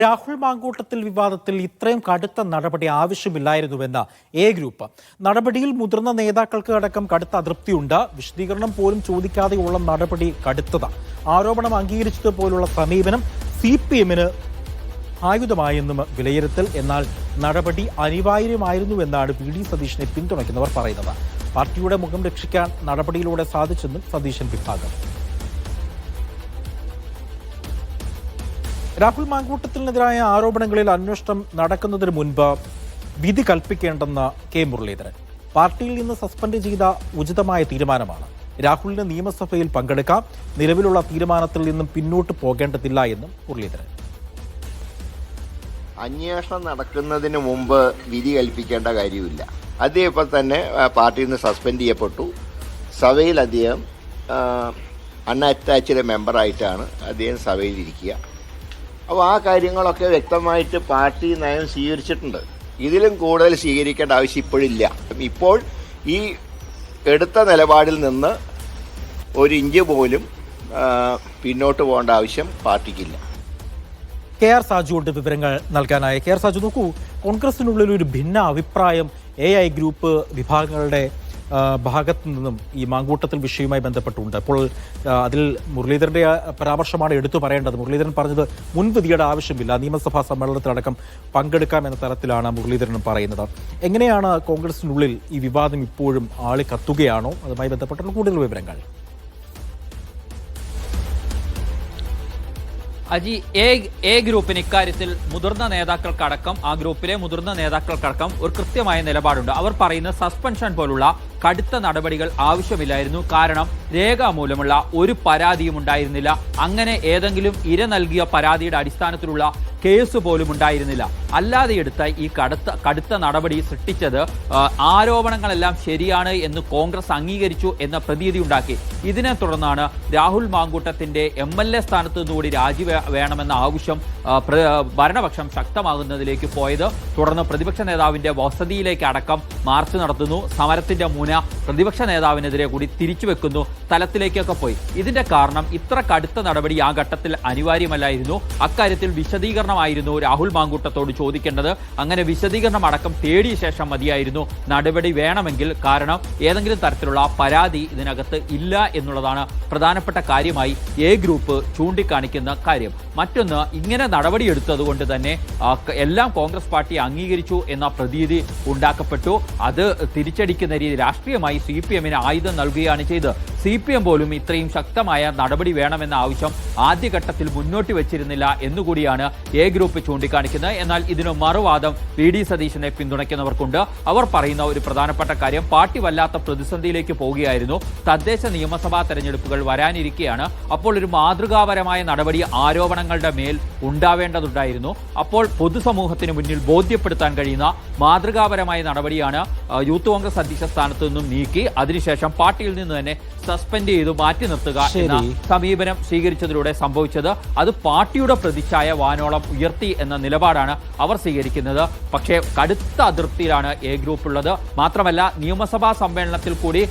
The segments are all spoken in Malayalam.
രാഹുൽ മാങ്കൂട്ടത്തിൽ വിവാദത്തിൽ ഇത്രയും കടുത്ത നടപടി ആവശ്യമില്ലായിരുന്നുവെന്ന എ ഗ്രൂപ്പ്. നടപടിയിൽ മുതിർന്ന നേതാക്കൾക്ക് അടക്കം കടുത്ത അതൃപ്തിയുണ്ട്. വിശദീകരണം പോലും ചോദിക്കാതെയുള്ള നടപടി കടുത്തതാണ്. ആരോപണം അംഗീകരിച്ചതുപോലുള്ള സമീപനം CPM-ന് ആയുധമായെന്നും വിലയിരുത്തൽ. എന്നാൽ നടപടി അനിവാര്യമായിരുന്നുവെന്നാണ് VD സതീശനെ പിന്തുണയ്ക്കുന്നവർ പറയുന്നത്. പാർട്ടിയുടെ മുഖം രക്ഷിക്കാൻ നടപടിയിലൂടെ സാധിച്ചെന്നും സതീശൻ വിഭാഗം. രാഹുൽ മാങ്കൂട്ടത്തിനെതിരായ ആരോപണങ്ങളിൽ അന്വേഷണം നടക്കുന്നതിന് മുൻപ് വിധി കൽപ്പിക്കേണ്ടെന്ന് കെ മുരളീധരൻ. പാർട്ടിയിൽ നിന്ന് സസ്പെൻഡ് ചെയ്ത ഉചിതമായ തീരുമാനമാണ്. രാഹുലിന് നിയമസഭയിൽ പങ്കെടുക്കാം. നിലവിലുള്ള തീരുമാനത്തിൽ നിന്നും പിന്നോട്ട് പോകേണ്ടതില്ല എന്നും മുരളീധരൻ. അന്വേഷണം നടക്കുന്നതിന് മുമ്പ് വിധി കൽപ്പിക്കേണ്ട കാര്യമില്ല. അദ്ദേഹം ഇപ്പം തന്നെ പാർട്ടിയിൽ നിന്ന് സസ്പെൻഡ് ചെയ്യപ്പെട്ടു. സഭയിൽ അദ്ദേഹം അൺഅറ്റാച്ച്ഡ് മെമ്പറായിട്ടാണ് അദ്ദേഹം സഭയിലിരിക്കുക. അപ്പോൾ ആ കാര്യങ്ങളൊക്കെ വ്യക്തമായിട്ട് പാർട്ടി നയം സ്വീകരിച്ചിട്ടുണ്ട്. ഇതിലും കൂടുതൽ സ്വീകരിക്കേണ്ട ആവശ്യം ഇപ്പോഴില്ല. ഇപ്പോൾ ഈ എടുത്ത നിലപാടിൽ നിന്ന് ഒരു ഇഞ്ച് പോലും പിന്നോട്ട് പോകേണ്ട ആവശ്യം പാർട്ടിക്കില്ല. KR സാജുവിന്റെ വിവരങ്ങൾ നൽകാനായി. KR സാജു, നോക്കൂ, കോൺഗ്രസിനുള്ളിൽ ഒരു ഭിന്ന അഭിപ്രായം AI ഗ്രൂപ്പ് വിഭാഗങ്ങളുടെ ഭാഗത്തു നിന്നും ഈ മാങ്കൂട്ടത്തിൽ വിഷയവുമായി ബന്ധപ്പെട്ടുണ്ട്. അപ്പോൾ അതിൽ മുരളീധരന്റെ പരാമർശമാണ് എടുത്തു പറയേണ്ടത്. മുരളീധരൻ പറഞ്ഞത് മുൻവിധിയുടെ ആവശ്യമില്ല, നിയമസഭാ സമ്മേളനത്തിലടക്കം പങ്കെടുക്കാം എന്ന തരത്തിലാണ് മുരളീധരൻ പറയുന്നത്. എങ്ങനെയാണ് കോൺഗ്രസിനുള്ളിൽ ഈ വിവാദം ഇപ്പോഴും ആളി കത്തുകയാണോ? അതുമായി ബന്ധപ്പെട്ടുള്ള കൂടുതൽ വിവരങ്ങൾ. അജി, എ ഗ്രൂപ്പിന് ഇക്കാര്യത്തിൽ മുതിർന്ന നേതാക്കൾക്കടക്കം, ആ ഗ്രൂപ്പിലെ മുതിർന്ന നേതാക്കൾക്കടക്കം ഒരു കൃത്യമായ നിലപാടുണ്ട്. അവർ പറയുന്ന സസ്പെൻഷൻ പോലുള്ള കടുത്ത നടപടികൾ ആവശ്യമില്ലായിരുന്നു. കാരണം രേഖാമൂലമുള്ള ഒരു പരാതിയും ഉണ്ടായിരുന്നില്ല. അങ്ങനെ ഏതെങ്കിലും ഇര നൽകിയ പരാതിയുടെ അടിസ്ഥാനത്തിലുള്ള കേസ് പോലും ഉണ്ടായിരുന്നില്ല. അല്ലാതെ എടുത്ത ഈ കടുത്ത നടപടി സൃഷ്ടിച്ചത് ആരോപണങ്ങളെല്ലാം ശരിയാണ് എന്ന് കോൺഗ്രസ് അംഗീകരിച്ചു എന്ന പ്രതീതി ഉണ്ടാക്കി. ഇതിനെ തുടർന്നാണ് രാഹുൽ മാങ്കൂട്ടത്തിന്റെ MLA സ്ഥാനത്ത് നിന്നുകൂടി രാജി വേണമെന്ന ആവശ്യം ഭരണപക്ഷം ശക്തമാകുന്നതിലേക്ക് പോയത്. തുടർന്ന് പ്രതിപക്ഷ നേതാവിന്റെ വസതിയിലേക്ക് അടക്കം മാർച്ച് നടത്തുന്നു. സമരത്തിന്റെ മുന പ്രതിപക്ഷ നേതാവിനെതിരെ കൂടി തിരിച്ചുവെക്കുന്നു തലത്തിലേക്കൊക്കെ പോയി. ഇതിന്റെ കാരണം ഇത്ര കടുത്ത നടപടി ആ ഘട്ടത്തിൽ അനിവാര്യമല്ലായിരുന്നു. അക്കാര്യത്തിൽ വിശദീകരണമായിരുന്നു രാഹുൽ മാങ്കൂട്ടത്തോട് ചോദിക്കേണ്ടത്. അങ്ങനെ വിശദീകരണം അടക്കം തേടിയ ശേഷം മതിയായിരുന്നു നടപടി വേണമെങ്കിൽ. കാരണം ഏതെങ്കിലും തരത്തിലുള്ള പരാതി ഇതിനകത്ത് ഇല്ല എന്നുള്ളതാണ് പ്രധാനപ്പെട്ട കാര്യമായി എ ഗ്രൂപ്പ് ചൂണ്ടിക്കാണിക്കുന്ന കാര്യം. മറ്റൊന്ന്, ഇങ്ങനെ നടപടിയെടുത്തത് കൊണ്ട് തന്നെ എല്ലാം കോൺഗ്രസ് പാർട്ടി അംഗീകരിച്ചു എന്ന പ്രതീതി ഉണ്ടാക്കപ്പെട്ടു. അത് തിരിച്ചടിക്കുന്ന രീതി രാഷ്ട്രീയമായി CPM-ന് ആയുധം നൽകുകയാണ് ചെയ്തത്. CPM പോലും ഇത്രയും ശക്തമായ നടപടി വേണമെന്ന ആവശ്യം ആദ്യഘട്ടത്തിൽ മുന്നോട്ട് വെച്ചിരുന്നില്ല എന്നുകൂടിയാണ് എ ഗ്രൂപ്പ് ചൂണ്ടിക്കാണിക്കുന്നത്. എന്നാൽ ഇതിന് മറുവാദം VD സതീശനെ പിന്തുണയ്ക്കുന്നവർക്കുണ്ട്. അവർ പറയുന്ന ഒരു പ്രധാനപ്പെട്ട കാര്യം, പാർട്ടി വല്ലാത്ത പ്രതിസന്ധിയിലേക്ക് പോവുകയായിരുന്നു. തദ്ദേശ നിയമസഭാ തെരഞ്ഞെടുപ്പുകൾ വരാനിരിക്കെയാണ്. അപ്പോൾ ഒരു മാതൃകാപരമായ നടപടി ആരോപണങ്ങളുടെ മേൽ ഉണ്ടാവേണ്ടതുണ്ടായിരുന്നു. അപ്പോൾ പൊതുസമൂഹത്തിന് മുന്നിൽ ബോധ്യപ്പെടുത്താൻ കഴിയുന്ന മാതൃകാപരമായ നടപടിയാണ് യൂത്ത് കോൺഗ്രസ് അധ്യക്ഷ സ്ഥാനത്ത് നിന്നും നീക്കി അതിനുശേഷം പാർട്ടിയിൽ നിന്ന് തന്നെ സസ്പെൻഡ് ചെയ്തു മാറ്റി നിർത്തുക എന്ന സമീപനം സ്വീകരിച്ചതിലൂടെ സംഭവിച്ചത്. അത് പാർട്ടിയുടെ പ്രതിച്ഛായ വാനോളം ഉയർത്തി എന്ന നിലപാടാണ് അവർ സ്വീകരിക്കുന്നത്. പക്ഷേ കടുത്ത അതൃപ്തിയിലാണ് എ ഗ്രൂപ്പ് ഉള്ളത്. മാത്രമല്ല, നിയമസഭാ സമ്മേളനത്തിൽ കൂടി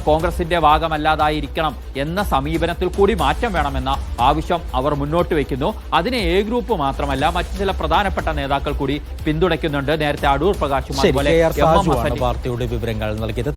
കോൺഗ്രസിന്റെ ഭാഗമല്ലാതായിരിക്കണം എന്ന സമീപനത്തിൽ കൂടി മാറ്റം വേണമെന്ന ആവശ്യം അവർ മുന്നോട്ട് വയ്ക്കുന്നു. അതിനെ എ ഗ്രൂപ്പ് മാത്രമല്ല മറ്റു ചില പ്രധാനപ്പെട്ട നേതാക്കൾ കൂടി പിന്തുണയ്ക്കുന്നുണ്ട്. നേരത്തെ അടൂർ പ്രകാശും അതുപോലെ വാർത്തയുടെ വിവരങ്ങൾ നൽകിയത്.